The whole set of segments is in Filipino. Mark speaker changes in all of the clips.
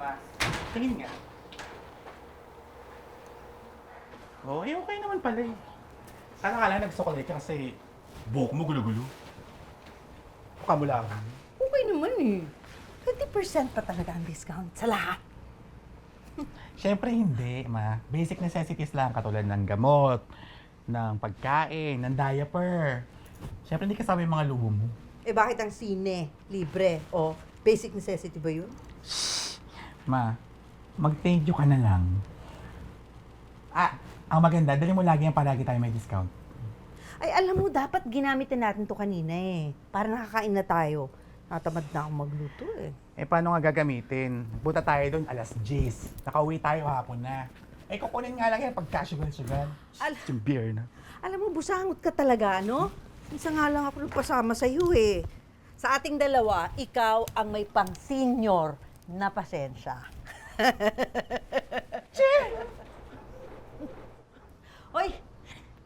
Speaker 1: Mas, tingin nga. Oo, okay naman pala eh. Sana ka lang nagsukulit ka kasi buhok mo gulo-gulo. Mukha mo lang.
Speaker 2: Okay naman eh. 20% pa talaga ang discount sa lahat.
Speaker 1: Siyempre hindi, ma. Basic necessities lang katulad ng gamot, ng pagkain, ng diaper. Siyempre hindi kasama yung mga luho mo.
Speaker 2: Eh bakit ang sine, libre, o basic necessity ba yun?
Speaker 1: Ma, mag-thank you ka na lang. Ang maganda, dali mo lagi yung palagi tayo may discount.
Speaker 2: Ay, alam mo, dapat ginamitin natin to kanina eh. Para nakakain na tayo. Natamad na akong magluto eh.
Speaker 1: Eh, paano nga gagamitin? Punta tayo doon alas 10. Nakauwi tayo hapon na. Eh, kukunin nga lang yan pag casual-sugal. Yung beer na.
Speaker 2: Alam mo, busangot ka talaga, no? Minsan nga lang ako nagpasama sa'yo eh. Sa ating dalawa, ikaw ang may pang-senior na pasensya. Hoy,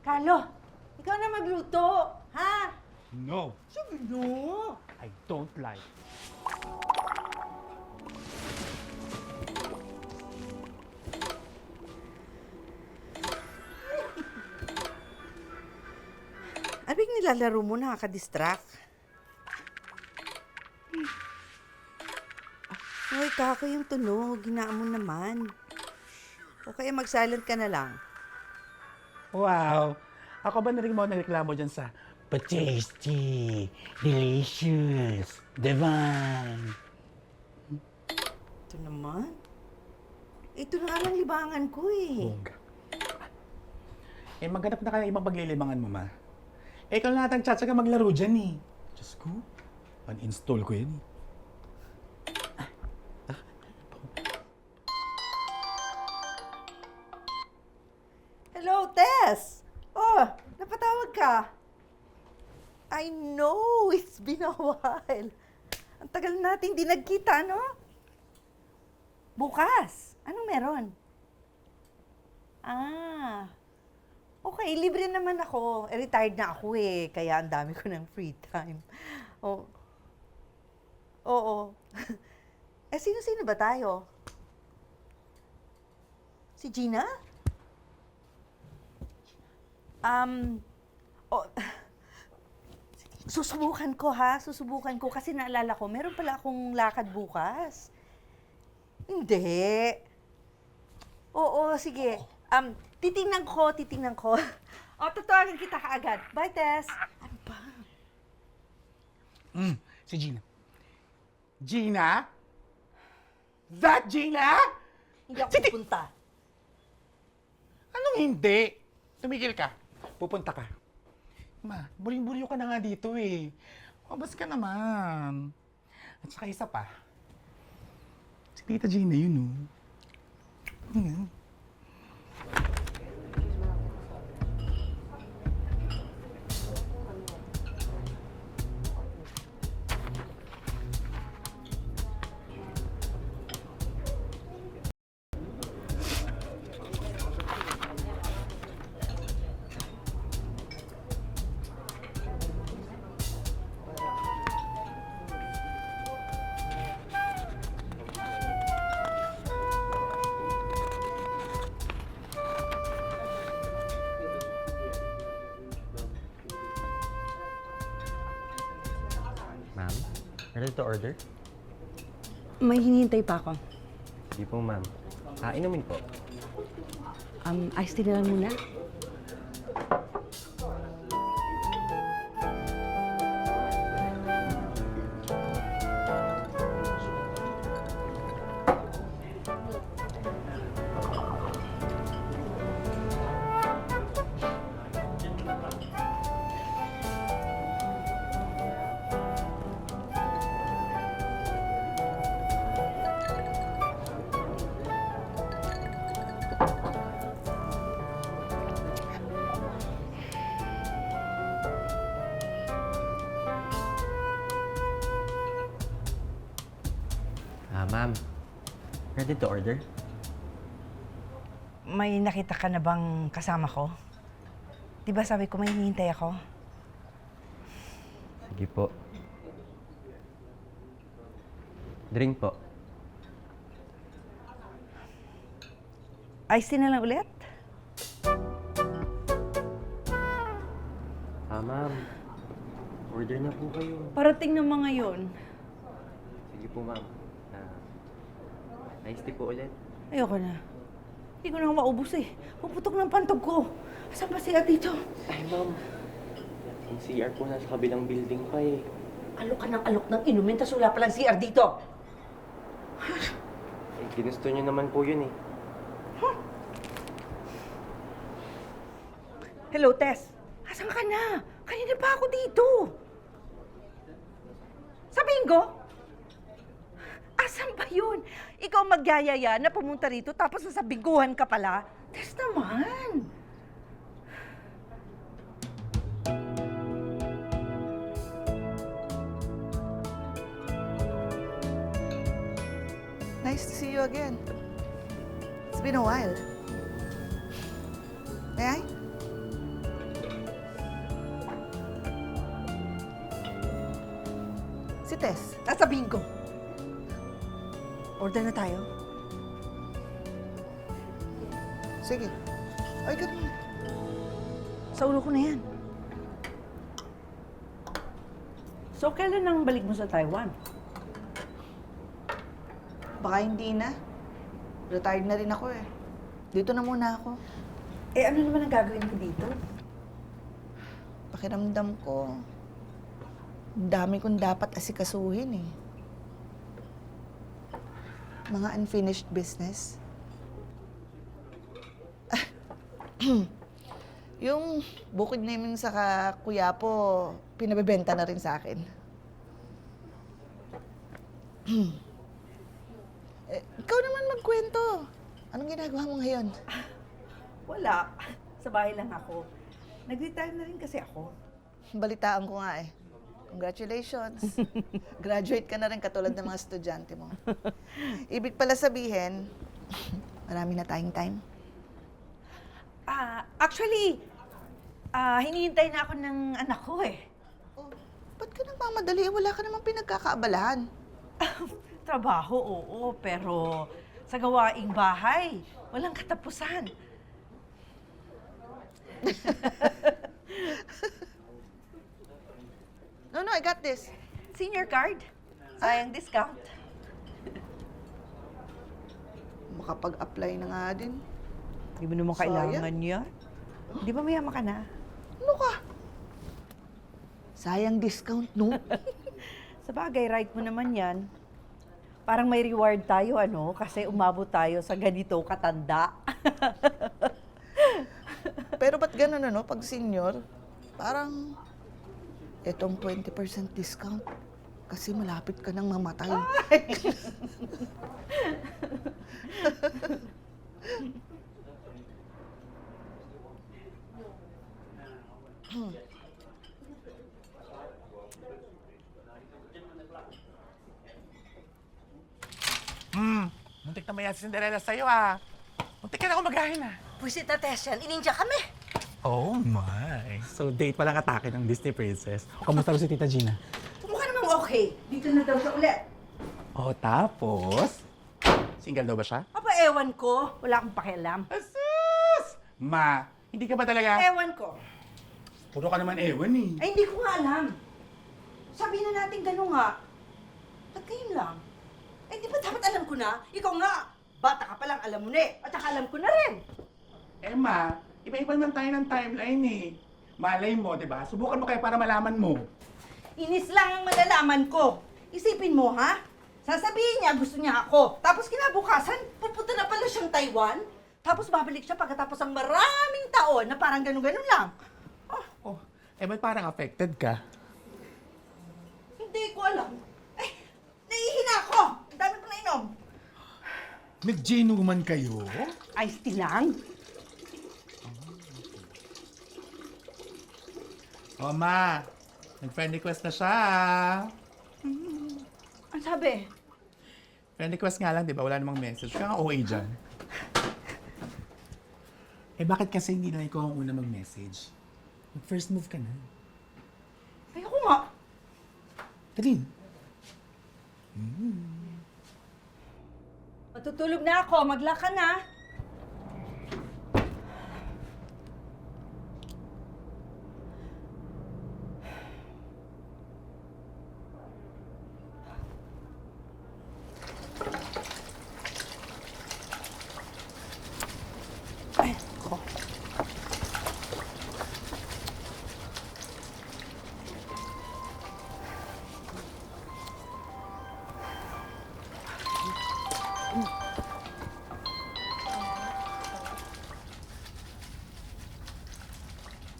Speaker 2: Carlo, ikaw na magluto, ha?
Speaker 1: No,
Speaker 2: Sabi no.
Speaker 1: I don't like.
Speaker 2: Ano yung nilalaro mo, nakaka-distract? Hoy, kako yung tunog. Ginaan mo naman. O kaya mag-silent ka na lang.
Speaker 1: Wow! Ako ba narinig mo nagreklamo dyan sa pa-tasty, delicious, divine?
Speaker 2: Ito naman. Ito na nga lang libangan ko eh.
Speaker 1: Bongga. Eh, maghanap na kayo ibang paglilibangan mo, ma. Eh, ikaw na natin tsatsaga maglaro dyan eh. Diyos ko, uninstall ko yun eh.
Speaker 2: Hello, Tess! Oh, napatawag ka. I know, it's been a while. Ang tagal nating di nagkita, no? Bukas. Anong meron? Okay, libre naman ako. Retired na ako eh, kaya ang dami ko ng free time. Oh. Oo. Sino-sino ba tayo? Si Gina? Oh, susubukan ko ha, susubukan ko kasi naalala ko, meron pala akong lakad bukas. Hindi. Oo, sige. Titingnan ko. O, tatawagan kita kaagad. Bye, Tess. Ano ba?
Speaker 1: Si Gina. Gina? That Gina?
Speaker 2: Hindi ako
Speaker 1: Sige.
Speaker 2: pupunta.
Speaker 1: Anong hindi? Tumigil ka. Pupunta ka. Ma, buling-bulyo ka na nga dito eh. Mabas ka naman. At saka isa pa. Si Tita Gina yun oh. Hmm.
Speaker 3: Ma'am, ready to order?
Speaker 4: May hinihintay pa ako.
Speaker 3: Hindi po, ma'am. Inumin po.
Speaker 4: Iced tea na lang muna.
Speaker 3: Ma'am, ready to order?
Speaker 2: May nakita ka na bang kasama ko? Di ba sabi ko may hinihintay ako?
Speaker 3: Sige po. Drink po.
Speaker 2: Iced tea na lang ulit?
Speaker 3: Ma'am. Order na po kayo.
Speaker 2: Parating na mga yun.
Speaker 3: Sige po, ma'am. Iced tea po ulit.
Speaker 2: Ayoko na. Hindi ko na maubos eh. Puputok ng pantog ko. Saan ba siya dito?
Speaker 3: Ay, ma'am. Ang CR po nasa kabilang building pa eh.
Speaker 2: Alok ka ng alok ng inumin, tas wala palang CR dito.
Speaker 3: Eh, ginusto niyo naman po yun eh.
Speaker 2: Hello, Tess. Asan ka na? Kanina pa ako dito. Sa bingo? Asan ba yun? Ikaw magyayaya na pumunta rito tapos sasabingguhan ka pala? Tess naman.
Speaker 5: Nice to see you again. It's been a while. May I? Si Tess.
Speaker 2: Nasa bingo. Order na tayo.
Speaker 5: Sige. Ay, ganun.
Speaker 2: Sa ulo ko na yan. So, kailan ang balik mo sa Taiwan?
Speaker 5: Baka hindi na. Retired na rin ako eh. Dito na muna ako.
Speaker 2: Eh, ano naman ang gagawin ko dito?
Speaker 5: Pakiramdam ko, ang dami kong dapat asikasuhin eh. Mga unfinished business. Yung bukid namin sa Kuyapo, pinabebenta na rin sa akin. Ikaw naman magkwento. Anong ginagawa mo ngayon?
Speaker 2: Wala. Sa bahay lang ako. Nag-retire na rin kasi ako.
Speaker 5: Balitaan ko nga eh. Congratulations. Graduate ka na rin katulad ng mga estudyante mo. Ibig pala sabihin, marami na tayong time.
Speaker 2: Actually, hinihintay na ako ng anak ko eh.
Speaker 5: Oh, ba't ka nagmamadali? Wala ka namang pinagkakaabalahan.
Speaker 2: Trabaho, oo, pero sa gawaing bahay, walang katapusan.
Speaker 5: No, I got this.
Speaker 2: Senior card? Sayang discount.
Speaker 5: Makapag-apply na nga din.
Speaker 2: Hindi mo naman kailangan yan. Di ba mayama ka na?
Speaker 5: Ano ka? Sayang discount, no?
Speaker 2: Sa bagay, right mo naman yan. Parang may reward tayo, ano? Kasi umabot tayo sa ganito katanda.
Speaker 5: Pero ba't ganun, ano? Pag senior, parang etong 20% discount. Kasi malapit ka nang mamatay.
Speaker 1: Muntik na maya si Cinderella sa'yo ah. Muntik ka na ako magahin ah.
Speaker 2: Pusit na test yan. Ininja kami.
Speaker 1: Oh my. So date pa lang atake ng Disney Princess. Kamusta ba si Tita Gina?
Speaker 2: Mukha namang okay. Dito na daw siya ulit.
Speaker 1: Oh, tapos? Single daw ba siya?
Speaker 2: Aba, ewan ko. Wala akong pakialam.
Speaker 1: Asus! Ma, hindi ka ba talaga?
Speaker 2: Ewan ko.
Speaker 1: Puro ka naman ewan eh.
Speaker 2: Ay, hindi ko nga alam. Sabihin na natin gano'n nga. Ba't ngayon lang? Eh, di ba dapat alam ko na? Ikaw nga, bata ka pa lang, alam mo na eh. At saka alam ko na rin.
Speaker 1: Eh ma, iba-iba naman tayo ng timeline eh. Malay mo, di ba? Subukan mo kaya para malaman mo.
Speaker 2: Inis lang ang malalaman ko. Isipin mo, ha? Sasabihin niya, gusto niya ako. Tapos kinabukasan, pupunta na pala siyang Taiwan. Tapos babalik siya pagkatapos ng maraming taon na parang ganun-ganun lang.
Speaker 1: Oh, eh ba't parang affected ka?
Speaker 2: Hindi ko alam. Eh, nahihina ako. Ang dami ko nainom.
Speaker 1: Nag-genuman kayo?
Speaker 2: Iced tea lang?
Speaker 1: Oh ma, nag-friend request na siya.
Speaker 2: Ang sabi?
Speaker 1: Friend request nga lang, di ba? Wala namang message. Kaya nga OA dyan. Eh bakit kasi hindi na ikaw ang una mag-message? Mag-first move ka na.
Speaker 2: Ayoko nga.
Speaker 1: Talin.
Speaker 2: Matutulog na ako. Magla ka na.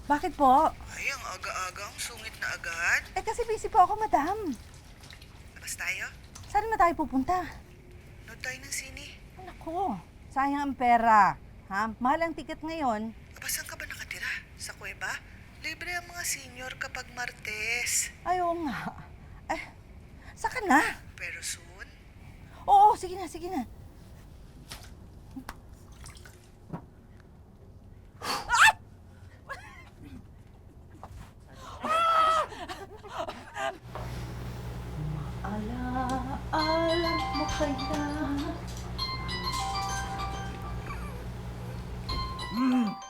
Speaker 2: Bakit po?
Speaker 5: Ay, ang aga-aga, ang sungit na agad.
Speaker 2: Eh kasi busy po ako, madam.
Speaker 5: Labas tayo?
Speaker 2: Saan naman tayo pupunta?
Speaker 5: Nood tayo ng sine.
Speaker 2: Ay, naku, sayang ang pera. Ha? Mahal ang ticket ngayon.
Speaker 5: Aba, saan ka ba nakatira? Sa kuweba? Libre ang mga senior kapag Martes.
Speaker 2: Ayaw nga. Eh, saka na?
Speaker 5: Pero soon,
Speaker 2: Oo, sige na, sige na. Alam mo kaya?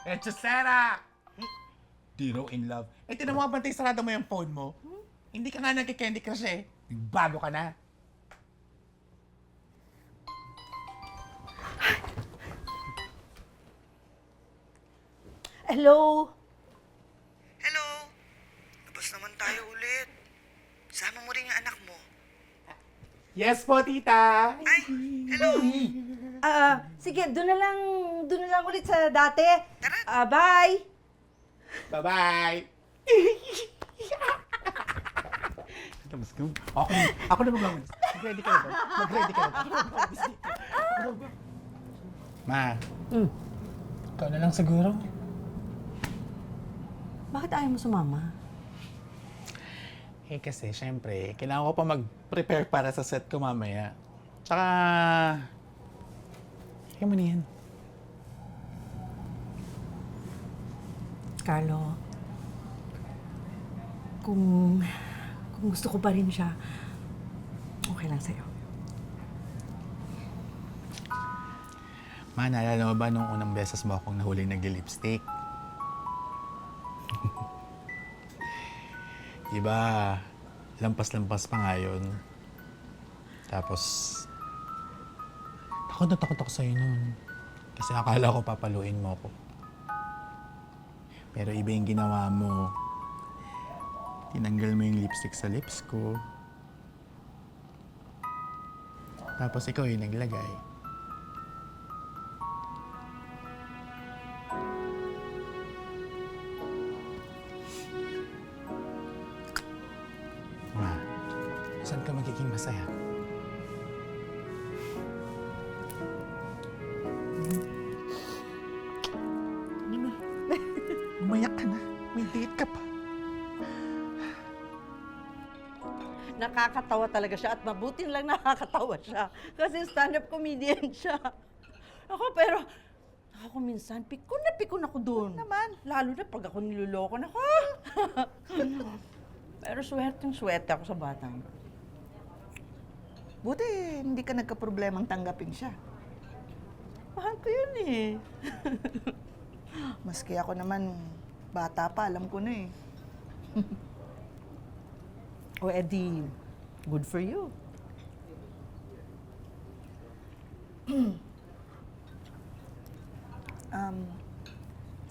Speaker 1: Echosera! Zero in love. Eh, tinan mo nga bantay, sarado mo yung phone mo. Hindi ka nga nagki-Candy Crush eh. Bago ka na.
Speaker 2: Hello?
Speaker 5: hello? Labas naman tayo ulit. Sama mo rin yung anak mo.
Speaker 1: Yes po, tita!
Speaker 5: Ay, hello?
Speaker 2: Sige, doon na lang ulit sa dati.
Speaker 5: Tara.
Speaker 2: Bye!
Speaker 1: Bye-bye! Tapos ko. Ako na mag-mamis. Mag-ready ka na ba? Mag-ready ka na ba? Ma. Ikaw na lang siguro.
Speaker 2: Bakit ayaw mo sumama?
Speaker 1: Eh kasi, syempre, kailangan ko pa mag-prepare para sa set ko mamaya. Tsaka... Kaya mo na yan.
Speaker 4: Carlo, kung gusto ko pa rin siya, okay lang sa'yo.
Speaker 1: Ma, naalala mo ba nung unang beses mo akong nahuling nag-lipstick? Diba, lampas-lampas pa nga yun. Tapos, takot na takot ako sa'yo nun. Kasi akala ko papaluin mo ako. Pero iba yung ginawa mo. Tinanggal mo yung lipstick sa lips ko. Tapos ikaw yung naglagay. Ma, saan ka magiging masaya? Umayak ka na. May date ka pa.
Speaker 2: Nakakatawa talaga siya at mabuti lang nakakatawa siya. Kasi stand-up comedian siya. Ako pero, ako minsan, pikon na ako doon.
Speaker 5: Naman.
Speaker 2: Lalo na pag ako niloloko na ako. Pero swerteng-swerte ako sa batang.
Speaker 5: Buti hindi ka nagka-problemang tanggapin siya.
Speaker 2: Mahal ko yun eh.
Speaker 5: Maski ako naman, bata pa, alam ko na eh.
Speaker 2: O edi, good for you.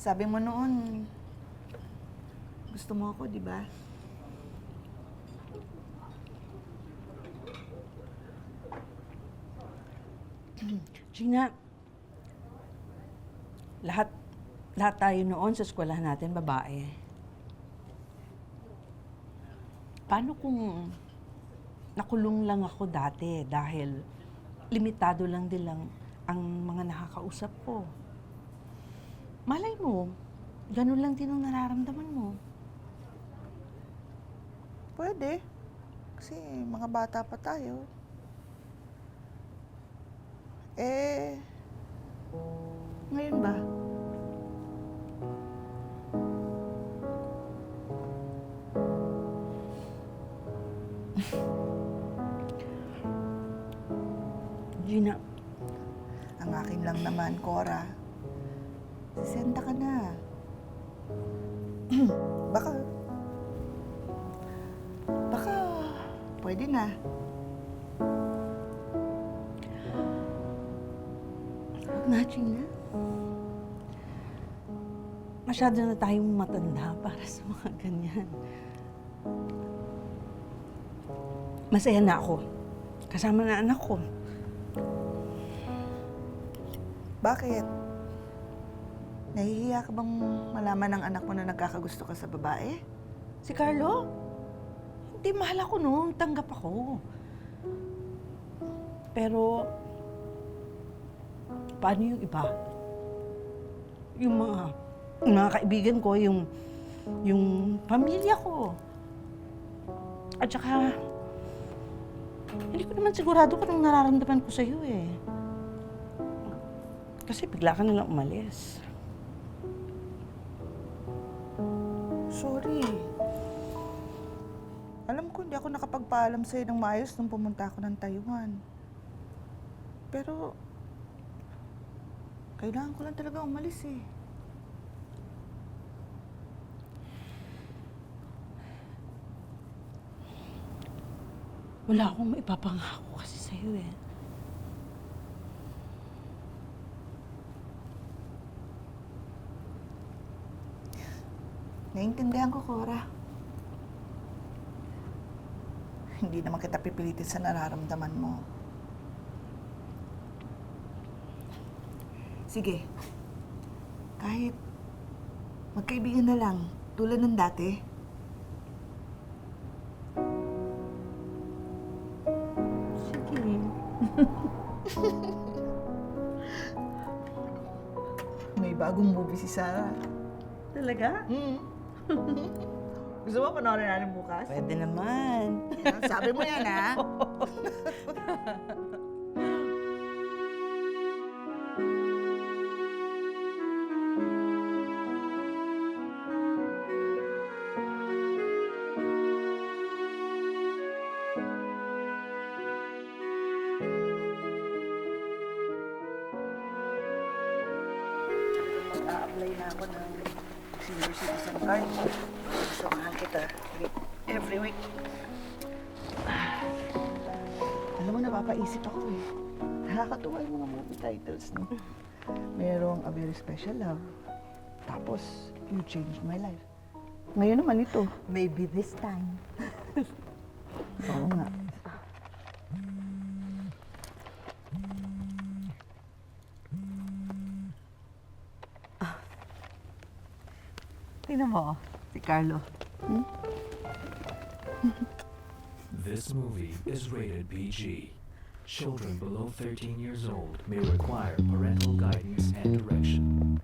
Speaker 5: Sabi mo noon, gusto mo ako, di ba?
Speaker 2: Gina, lahat tayo noon sa eskwelahan natin, babae. Paano kung nakulong lang ako dati dahil limitado lang din lang ang mga nakakausap ko? Malay mo, ganun lang din ang nararamdaman mo.
Speaker 5: Pwede. Kasi mga bata pa tayo. Eh, ngayon ba?
Speaker 2: Gina,
Speaker 5: Ang akin lang naman, Cora. 60 ka na. baka pwede na.
Speaker 2: huwag na, Gina. Masyado na tayong matanda para sa mga ganyan. Masaya na ako. Kasama na anak ko.
Speaker 5: Bakit? Nahihiya ka bang malaman ng anak mo na nagkakagusto ka sa babae?
Speaker 2: Si Carlo? Hindi, mahal ako noon. Tanggap ako. Pero, paano yung iba? Yung mga kaibigan ko, yung pamilya ko. At saka, hindi ko naman sigurado kung anong nararamdaman ko sa'yo eh. Kasi bigla ka nalang umalis.
Speaker 5: Sorry. Alam ko hindi ako nakapagpaalam sa'yo ng maayos nung pumunta ako ng Taiwan. Pero, kailangan ko lang talaga umalis eh.
Speaker 2: Wala akong maipapangako kasi sa'yo eh.
Speaker 5: Naiintindihan ko, Cora. Hindi naman kita pipilitin sa nararamdaman mo. Sige. Kahit magkaibigan na lang, tulad ng dati.
Speaker 2: Sige.
Speaker 5: May bagong movie si Sarah.
Speaker 2: Talaga?
Speaker 5: Gusto mo panoorin natin bukas?
Speaker 2: Pwede naman.
Speaker 5: Sabi mo yan, ha? Mag-a-apply na ako ng senior citizen card. Samahan kita every week. Alam mo, napapaisip ako eh. Nakakatuwa yung mga movie titles, no? Merong A Very Special Love. Tapos, You Changed My Life. Ngayon naman ito.
Speaker 2: Maybe this time.
Speaker 5: Oo nga.
Speaker 2: Tingnan mo, si Carlo.
Speaker 6: This movie is rated PG. Children below 13 years old may require parental guidance and direction.